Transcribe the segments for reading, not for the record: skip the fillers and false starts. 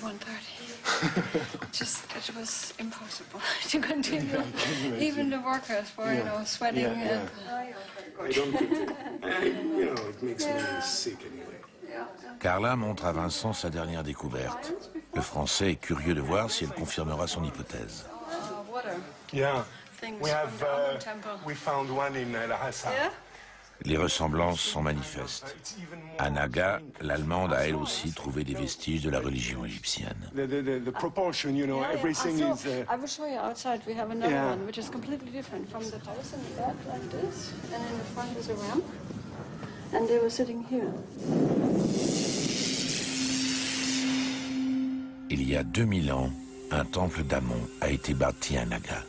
at 1:30. Just it was impossible to continue. Even the workers were, sweating. I don't think it makes me sick anyway. Carla montre à Vincent sa dernière découverte. Le Français est curieux de voir si elle confirmera son hypothèse. Yeah, we found one in Lhasa. Les ressemblances sont manifestes. À Naga, l'Allemande a elle aussi trouvé des vestiges de la religion égyptienne. The proportion, everything is... I will show you outside. We have another one, which is completely different from the house in the back like this, and in the front is a ramp, and they were sitting here. Il y a 2000 ans, un temple d'Amon a été bâti à Naga.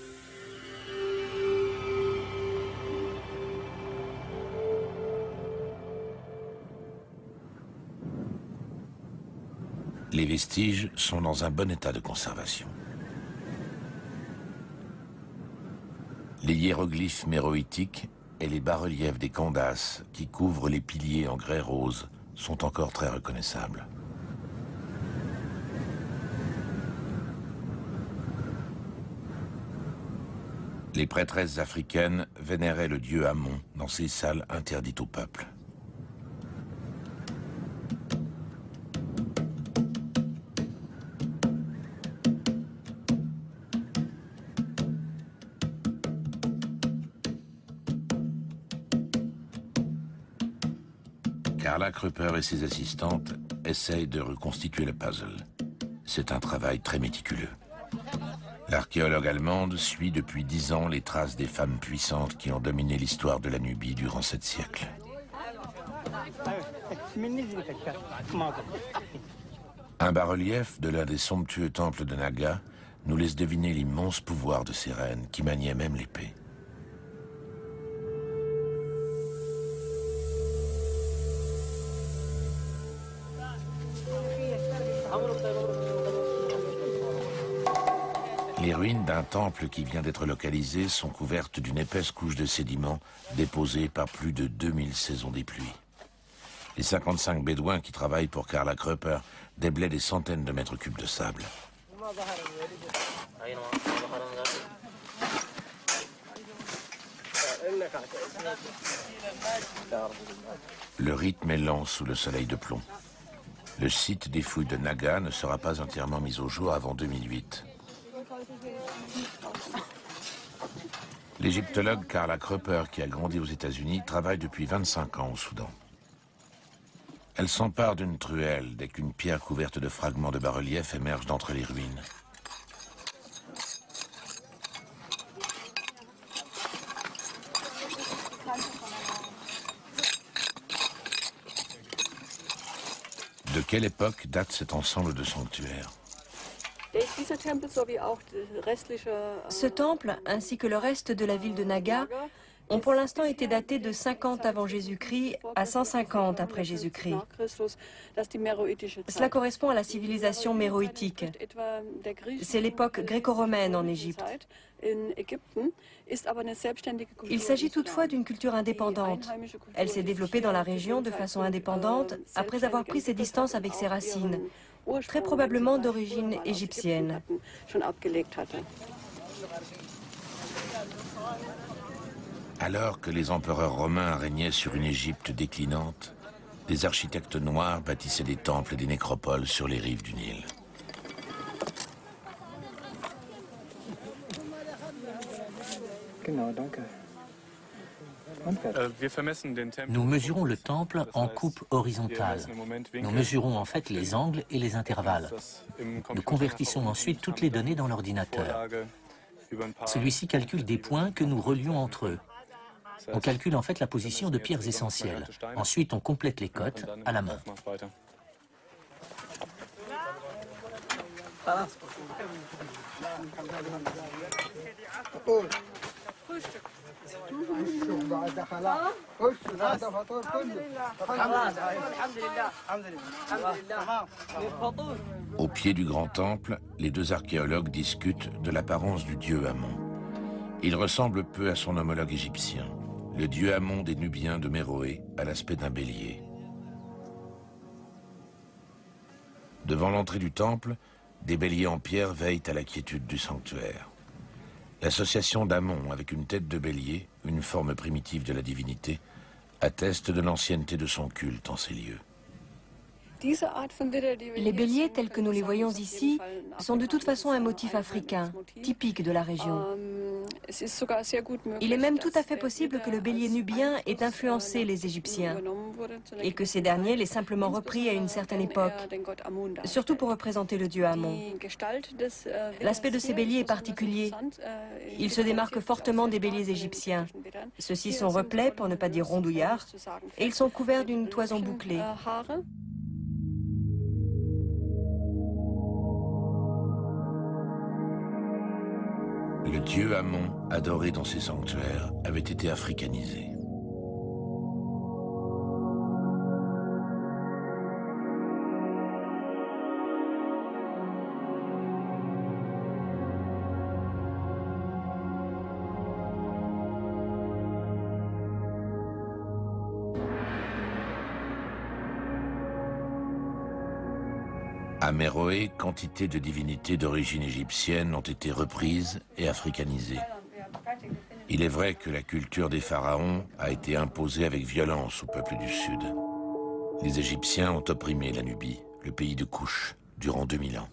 Les vestiges sont dans un bon état de conservation. Les hiéroglyphes méroïtiques et les bas-reliefs des Candaces qui couvrent les piliers en grès rose sont encore très reconnaissables. Les prêtresses africaines vénéraient le dieu Amon dans ces salles interdites au peuple. Carla Krupper et ses assistantes essayent de reconstituer le puzzle. C'est un travail très méticuleux. L'archéologue allemande suit depuis 10 ans les traces des femmes puissantes qui ont dominé l'histoire de la Nubie durant 7 siècles. Un bas-relief de l'un des somptueux temples de Naga nous laisse deviner l'immense pouvoir de ces reines qui maniaient même l'épée. Les ruines d'un temple qui vient d'être localisé sont couvertes d'une épaisse couche de sédiments déposés par plus de 2000 saisons des pluies. Les 55 bédouins qui travaillent pour Carla Krupper déblaient des centaines de mètres cubes de sable. Le rythme est lent sous le soleil de plomb. Le site des fouilles de Naga ne sera pas entièrement mis au jour avant 2008. L'égyptologue Carla Krupper, qui a grandi aux États-Unis, travaille depuis 25 ans au Soudan. Elle s'empare d'une truelle dès qu'une pierre couverte de fragments de bas-relief émerge d'entre les ruines. De quelle époque date cet ensemble de sanctuaires ? Ce temple, ainsi que le reste de la ville de Naga, ont pour l'instant été datés de 50 avant Jésus-Christ à 150 après Jésus-Christ. Cela correspond à la civilisation méroïtique. C'est l'époque gréco-romaine en Égypte. Il s'agit toutefois d'une culture indépendante. Elle s'est développée dans la région de façon indépendante après avoir pris ses distances avec ses racines, très probablement d'origine égyptienne. Alors que les empereurs romains régnaient sur une Égypte déclinante, des architectes noirs bâtissaient des temples et des nécropoles sur les rives du Nil. Nous mesurons le temple en coupe horizontale. Nous mesurons en fait les angles et les intervalles. Nous convertissons ensuite toutes les données dans l'ordinateur. Celui-ci calcule des points que nous relions entre eux. On calcule en fait la position de pierres essentielles. Ensuite, on complète les cotes à la main. Au pied du grand temple, les deux archéologues discutent de l'apparence du dieu Amon. Il ressemble peu à son homologue égyptien. Le dieu Amon des Nubiens de Méroé a l'aspect d'un bélier. Devant l'entrée du temple, des béliers en pierre veillent à la quiétude du sanctuaire. L'association d'Amon avec une tête de bélier, une forme primitive de la divinité, atteste de l'ancienneté de son culte en ces lieux. Les béliers tels que nous les voyons ici sont de toute façon un motif africain, typique de la région. Il est même tout à fait possible que le bélier nubien ait influencé les Égyptiens et que ces derniers l'aient simplement repris à une certaine époque, surtout pour représenter le dieu Amon. L'aspect de ces béliers est particulier. Ils se démarquent fortement des béliers égyptiens. Ceux-ci sont replets, pour ne pas dire rondouillards, et ils sont couverts d'une toison bouclée. Le dieu Amon, adoré dans ses sanctuaires, avait été africanisé. À Méroé, quantité de divinités d'origine égyptienne ont été reprises et africanisées. Il est vrai que la culture des pharaons a été imposée avec violence au peuple du Sud. Les Égyptiens ont opprimé la Nubie, le pays de Couche, durant 2000 ans.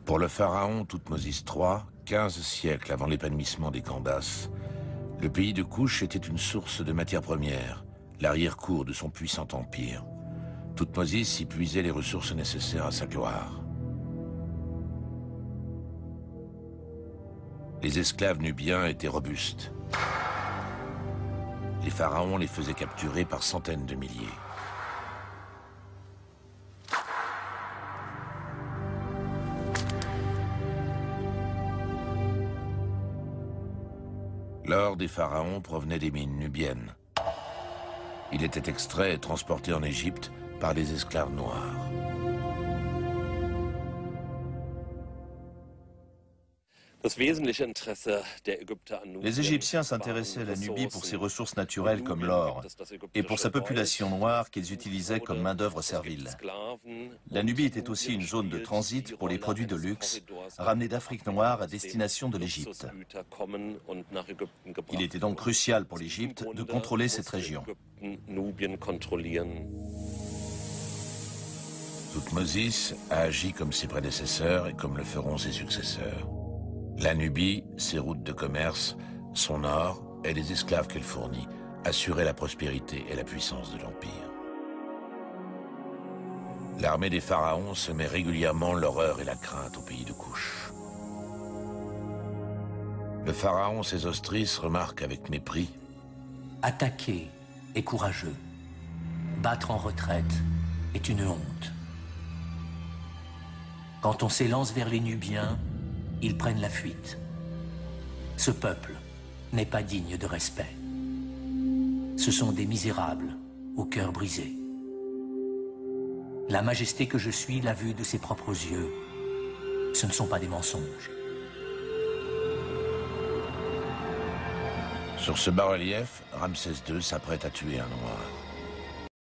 Pour le pharaon Thoutmôsis III, 15 siècles avant l'épanouissement des Candace, le pays de Couche était une source de matières premières, l'arrière-cour de son puissant empire. Thoutmôsis y puisait les ressources nécessaires à sa gloire. Les esclaves nubiens étaient robustes. Les pharaons les faisaient capturer par centaines de milliers. L'or des pharaons provenait des mines nubiennes. Il était extrait et transporté en Égypte par des esclaves noirs. Les Égyptiens s'intéressaient à la Nubie pour ses ressources naturelles comme l'or et pour sa population noire qu'ils utilisaient comme main-d'œuvre servile. La Nubie était aussi une zone de transit pour les produits de luxe ramenés d'Afrique noire à destination de l'Égypte. Il était donc crucial pour l'Égypte de contrôler cette région. Thoutmôsis a agi comme ses prédécesseurs et comme le feront ses successeurs. La Nubie, ses routes de commerce, son or et les esclaves qu'elle fournit assuraient la prospérité et la puissance de l'Empire. L'armée des pharaons semait régulièrement l'horreur et la crainte au pays de Couche. Le pharaon Sésostris remarque avec mépris: Attaquer est courageux. Battre en retraite est une honte. Quand on s'élance vers les Nubiens, ils prennent la fuite. Ce peuple n'est pas digne de respect. Ce sont des misérables au cœur brisé. La majesté que je suis l'a vue de ses propres yeux. Ce ne sont pas des mensonges. Sur ce bas-relief, Ramsès II s'apprête à tuer un noir.